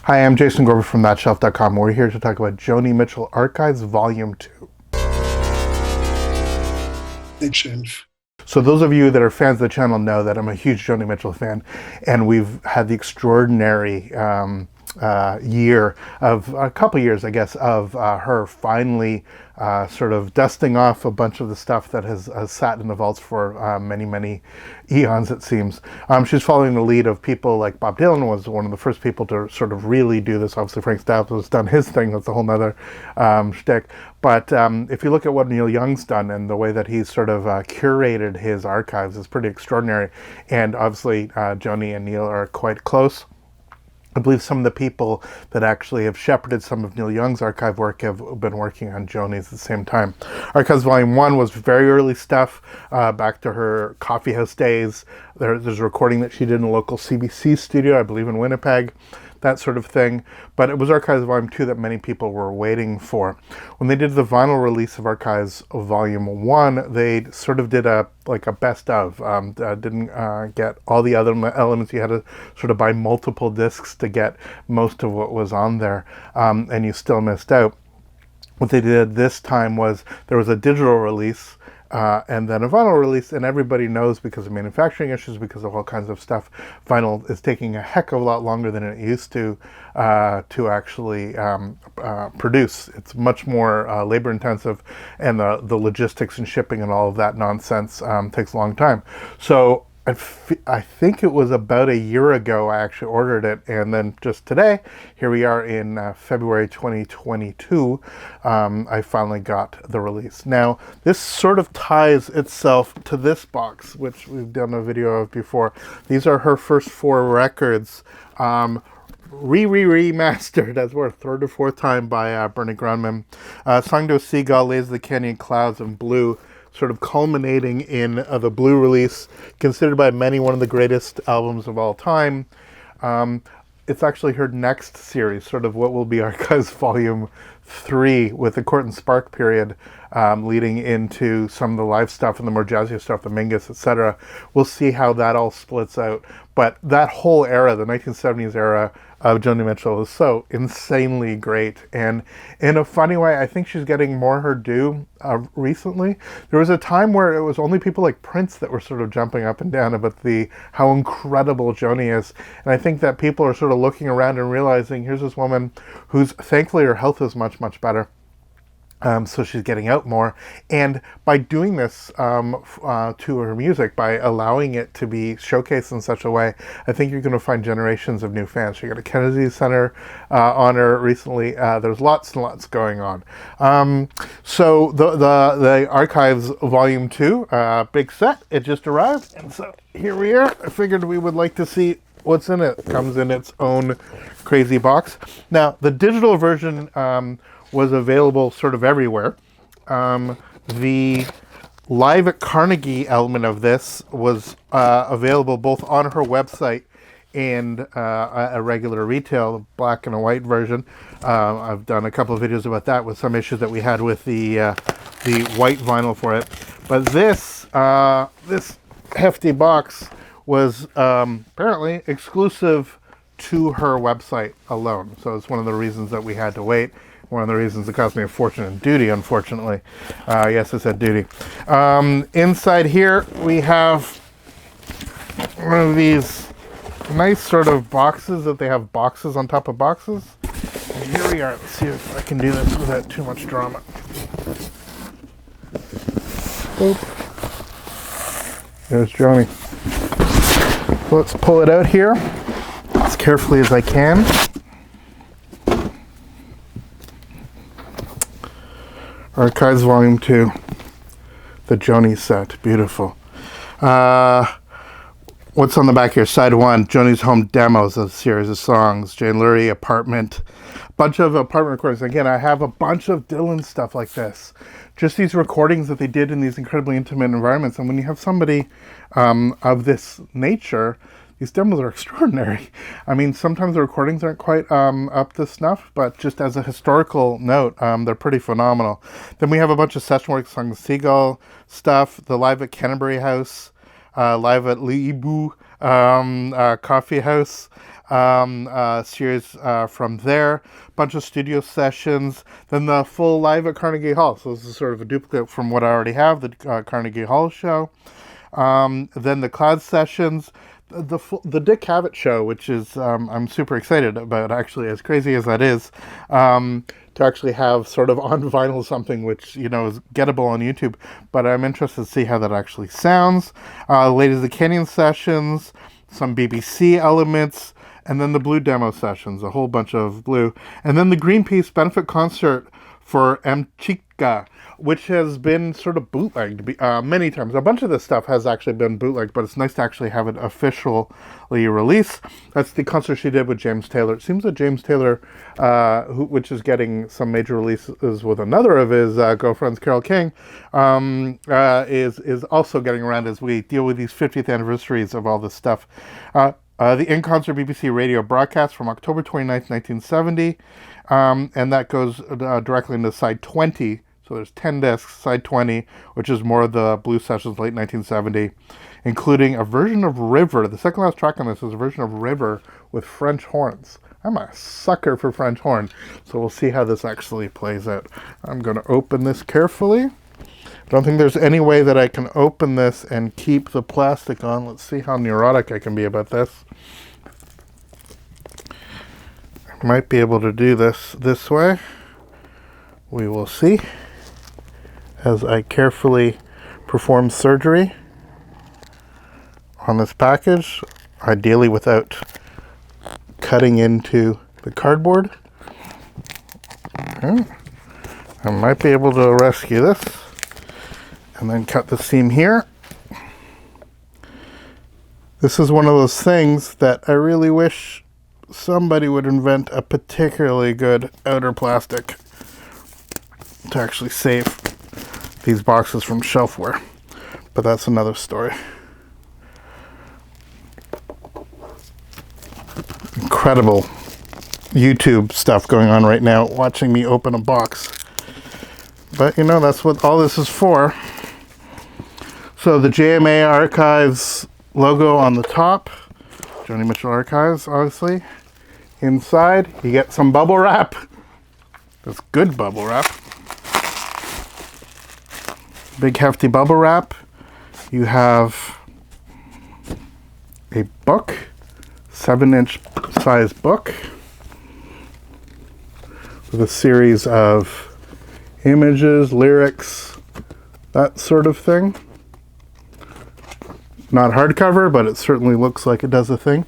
Hi, I'm Jason Grover from ThatShelf.com. We're here to talk about Joni Mitchell Archives Volume 2. Shelf. So those of you that are fans of the channel know that I'm a huge Joni Mitchell fan, and we've had the extraordinary year of a couple years, I guess, of her finally sort of dusting off a bunch of the stuff that has sat in the vaults for many eons, it seems. She's following the lead of people like Bob Dylan was one of the first people to sort of really do this. Obviously, Frank Zappa has done his thing. That's a whole nother shtick. But if you look at what Neil Young's done and the way that he's sort of curated his archives, is pretty extraordinary. And obviously, Joni and Neil are quite close. I believe some of the people that actually have shepherded some of Neil Young's archive work have been working on Joni's at the same time. Archives Volume 1 was very early stuff, back to her coffee house days. There's a recording that she did in a local CBC studio, I believe in Winnipeg, that sort of thing. But it was Archives Volume 2 that many people were waiting for. When they did the vinyl release of Archives Volume 1, they sort of did a best of. Didn't get all the other elements. You had to sort of buy multiple discs to get most of what was on there, and you still missed out. What they did this time was there was a digital release and then a vinyl release, and everybody knows because of manufacturing issues, because of all kinds of stuff, vinyl is taking a heck of a lot longer than it used to actually produce. It's much more labor intensive, and the logistics and shipping and all of that nonsense takes a long time. So I think it was about a year ago I actually ordered it, and then just today, here we are in February 2022, I finally got the release. Now, this sort of ties itself to this box, which we've done a video of before. These are her first 4 records, remastered, as we're third or fourth time by Bernie Grundman. Song to a Seagull, Lays the Canyon Clouds, and Blue, sort of culminating in the Blue release, considered by many one of the greatest albums of all time. It's actually her next series, sort of what will be Archives Volume 3, with the Court and Spark period leading into some of the live stuff and the more jazzy stuff, the Mingus, etc. We'll see how that all splits out. But that whole era, the 1970s era of Joni Mitchell, is so insanely great. And in a funny way, I think she's getting more her due recently. There was a time where it was only people like Prince that were sort of jumping up and down about how incredible Joni is. And I think that people are sort of looking around and realizing, here's this woman who's, thankfully, her health is much better. So she's getting out more, and by doing this to her music, by allowing it to be showcased in such a way, I think you're going to find generations of new fans. She got a Kennedy Center honor recently. There's lots and lots going on. So the Archives Volume 2, big set, it just arrived, and so here we are. I figured we would like to see what's in it. It comes in its own crazy box. Now, the digital version was available sort of everywhere. The Live at Carnegie element of this was available both on her website and a regular retail black and a white version. I've done a couple of videos about that with some issues that we had with the white vinyl for it. But this hefty box was apparently exclusive to her website alone. So it's one of the reasons that we had to wait. One of the reasons it cost me a fortune in duty, unfortunately. Yes, I said duty. Inside here, we have one of these nice sort of boxes that they have boxes on top of boxes. And here we are. Let's see if I can do this without too much drama. Oop. There's Joni. So let's pull it out here as carefully as I can. Archives Volume 2, the Joni set, beautiful. What's on the back here? Side 1, Joni's home demos, a series of songs. Jane Lurie, Apartment, bunch of apartment recordings. Again, I have a bunch of Dylan stuff like this. Just these recordings that they did in these incredibly intimate environments. And when you have somebody of this nature, these demos are extraordinary. I mean, sometimes the recordings aren't quite up to snuff, but just as a historical note, they're pretty phenomenal. Then we have a bunch of session work, Song the Seagull stuff, the Live at Canterbury House, Live at Liibu Coffee House, series from there. Bunch of studio sessions. Then the full live at Carnegie Hall. So this is sort of a duplicate from what I already have, the Carnegie Hall show. Then the Cloud Sessions, the Dick Cavett show, which is I'm super excited about, actually, as crazy as that is, to actually have sort of on vinyl something which, you know, is gettable on YouTube. But I'm interested to see how that actually sounds. Ladies of the Canyon Sessions, some BBC elements, and then the Blue demo sessions, a whole bunch of Blue. And then the Greenpeace benefit concert for Mchika, which has been sort of bootlegged many times. A bunch of this stuff has actually been bootlegged, but it's nice to actually have it officially released. That's the concert she did with James Taylor. It seems that James Taylor, which is getting some major releases with another of his girlfriends, Carole King, is also getting around as we deal with these 50th anniversaries of all this stuff. The in-concert BBC radio broadcast from October 29th, 1970, and that goes directly into side 20. So there's 10 discs, side 20, which is more of the Blue sessions, late 1970, including a version of River. The second last track on this is a version of River with French horns. I'm a sucker for French horn, so we'll see how this actually plays out. I'm going to open this carefully. I don't think there's any way that I can open this and keep the plastic on. Let's see how neurotic I can be about this. I might be able to do this way. We will see as I carefully perform surgery on this package, ideally without cutting into the cardboard. Okay. I might be able to rescue this and then cut the seam here. This is one of those things that I really wish somebody would invent a particularly good outer plastic to actually save these boxes from shelfware, but that's another story. Incredible YouTube stuff going on right now, watching me open a box. But you know, that's what all this is for. So the JMA Archives logo on the top, Joni Mitchell Archives, obviously. Inside, you get some bubble wrap. That's good bubble wrap. Big hefty bubble wrap. You have a book, 7-inch size book with a series of images, lyrics, that sort of thing. Not hardcover, but it certainly looks like it does a thing.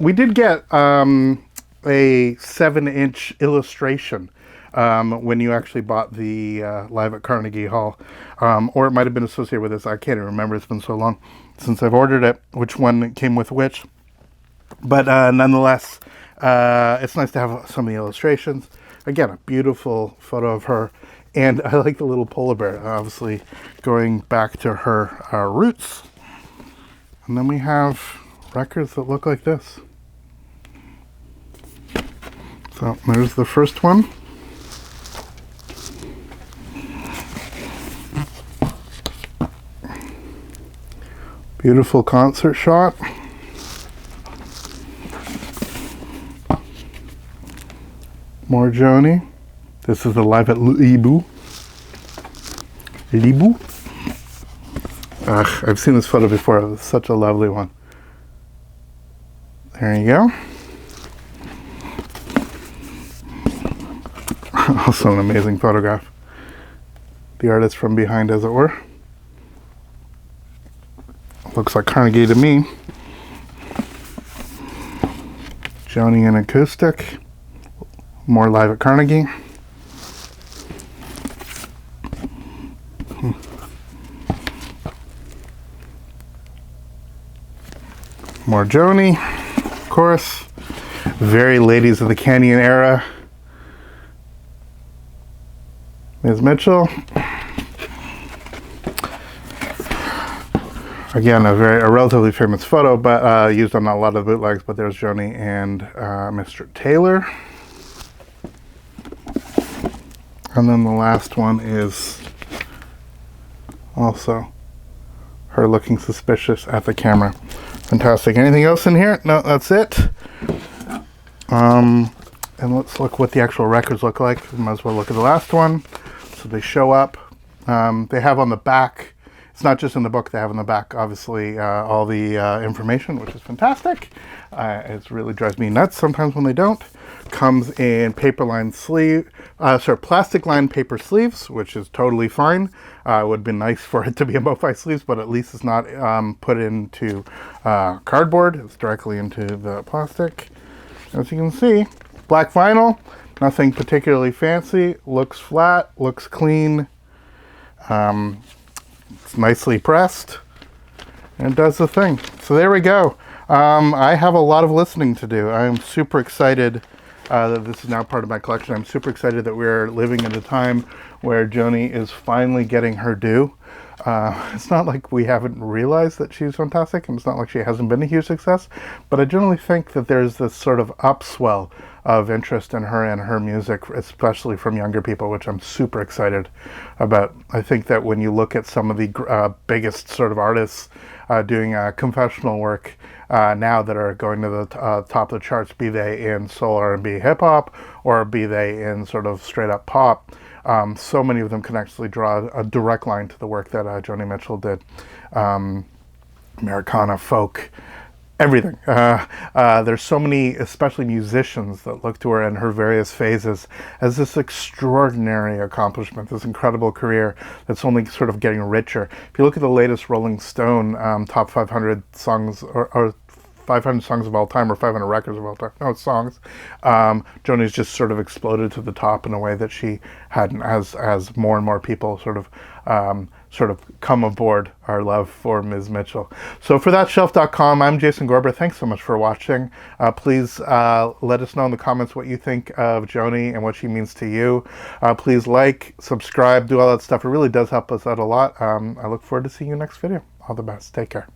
We did get a 7-inch illustration when you actually bought the Live at Carnegie Hall. Or it might have been associated with this. I can't even remember. It's been so long since I've ordered it, which one came with which. But nonetheless, it's nice to have some of the illustrations. Again, a beautiful photo of her. And I like the little polar bear, obviously going back to her roots. And then we have records that look like this. So there's the first one. Beautiful concert shot. More Joni. This is the Live at Libu. I've seen this photo before. It was such a lovely one. There you go. Also an amazing photograph. The artist from behind, as it were. Looks like Carnegie to me. Joni in acoustic. More Live at Carnegie. More Joni, of course. Very Ladies of the Canyon era. Ms. Mitchell. Again, a relatively famous photo, but used on a lot of bootlegs. But there's Joni and Mr. Taylor. And then the last one is also her looking suspicious at the camera. Fantastic. Anything else in here? No, that's it. And let's look what the actual records look like. We might as well look at the last one. So they show up. They have on the back, it's not just in the book, they have on the back, obviously, all the information, which is fantastic. It really drives me nuts sometimes when they don't. Comes in plastic-lined paper sleeves, which is totally fine. It would have been nice for it to be in bowtie sleeves, but at least it's not put into cardboard. It's directly into the plastic. As you can see, black vinyl, nothing particularly fancy, looks flat, looks clean, it's nicely pressed, and it does the thing. So there we go. I have a lot of listening to do. I am super excited that this is now part of my collection. I'm super excited that we're living at a time where Joni is finally getting her due. It's not like we haven't realized that she's fantastic, and it's not like she hasn't been a huge success, but I generally think that there's this sort of upswell of interest in her and her music, especially from younger people, which I'm super excited about. I think that when you look at some of the biggest sort of artists doing confessional work now that are going to the top of the charts, be they in soul R&B hip hop or be they in sort of straight up pop, so many of them can actually draw a direct line to the work that Joni Mitchell did. Americana, folk, everything. There's so many, especially musicians, that look to her in her various phases as this extraordinary accomplishment, this incredible career that's only sort of getting richer. If you look at the latest Rolling Stone top 500 songs, or 500 songs of all time, or 500 records of all time. No, it's songs. Joni's just sort of exploded to the top in a way that she hadn't, as more and more people sort of come aboard our love for Ms. Mitchell. So for thatshelf.com, I'm Jason Gorber. Thanks so much for watching. Please let us know in the comments what you think of Joni and what she means to you. Please like, subscribe, do all that stuff. It really does help us out a lot. I look forward to seeing you next video. All the best. Take care.